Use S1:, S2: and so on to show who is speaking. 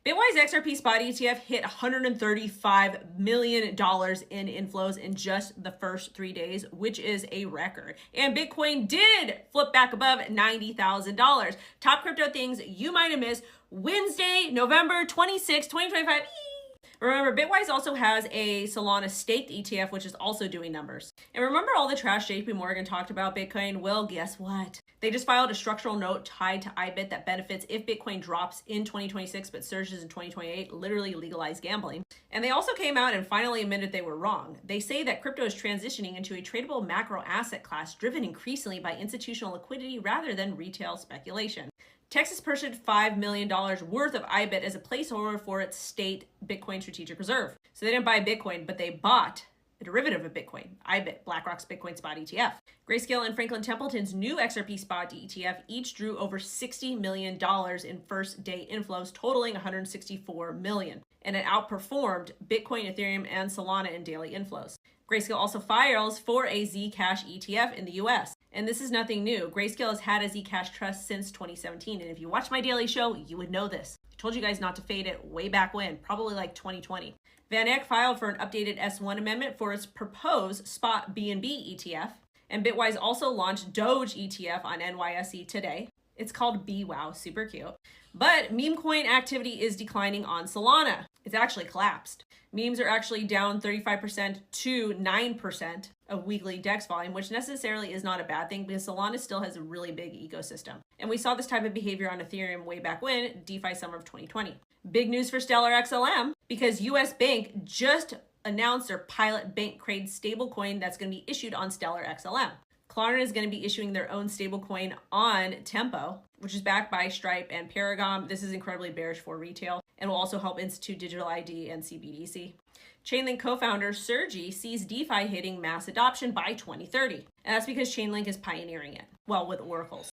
S1: Bitwise XRP spot ETF hit $135 million in inflows in just the first 3 days, which is a record. And Bitcoin did flip back above $90,000. Top crypto things you might have missed. Wednesday, November 26, 2025. Remember, Bitwise also has a Solana staked ETF, which is also doing numbers. And remember all the trash JP Morgan talked about Bitcoin? Well, guess what? They just filed a structural note tied to IBIT that benefits if Bitcoin drops in 2026 but surges in 2028, literally legalized gambling. And they also came out and finally admitted they were wrong. They say that crypto is transitioning into a tradable macro asset class driven increasingly by institutional liquidity rather than retail speculation. Texas purchased $5 million worth of IBIT as a placeholder for its state Bitcoin strategic reserve. So they didn't buy Bitcoin, but they bought a derivative of Bitcoin, IBIT, BlackRock's Bitcoin spot ETF. Grayscale and Franklin Templeton's new XRP spot ETF each drew over $60 million in first day inflows, totaling $164 million. And it outperformed Bitcoin, Ethereum, and Solana in daily inflows. Grayscale also files for a Zcash ETF in the US. And this is nothing new. Grayscale has had a Zcash trust since 2017. And if you watch my daily show, you would know this. I told you guys not to fade it way back when, probably like 2020. Van Eck filed for an updated S1 amendment for its proposed spot BNB ETF. And Bitwise also launched Doge ETF on NYSE today. It's called BWOW, super cute. But meme coin activity is declining on Solana. It's actually collapsed. Memes are actually down 35% to 9% of weekly DEX volume, which necessarily is not a bad thing because Solana still has a really big ecosystem. And we saw this type of behavior on Ethereum way back when, DeFi summer of 2020. Big news for Stellar XLM because US Bank just announced their pilot bank grade stablecoin that's going to be issued on Stellar XLM. Klarna is going to be issuing their own stablecoin on Tempo, which is backed by Stripe and Paragon. This is incredibly bearish for retail and will also help institute digital ID and CBDC. Chainlink co-founder Sergey sees DeFi hitting mass adoption by 2030. And that's because Chainlink is pioneering it, well, with oracles.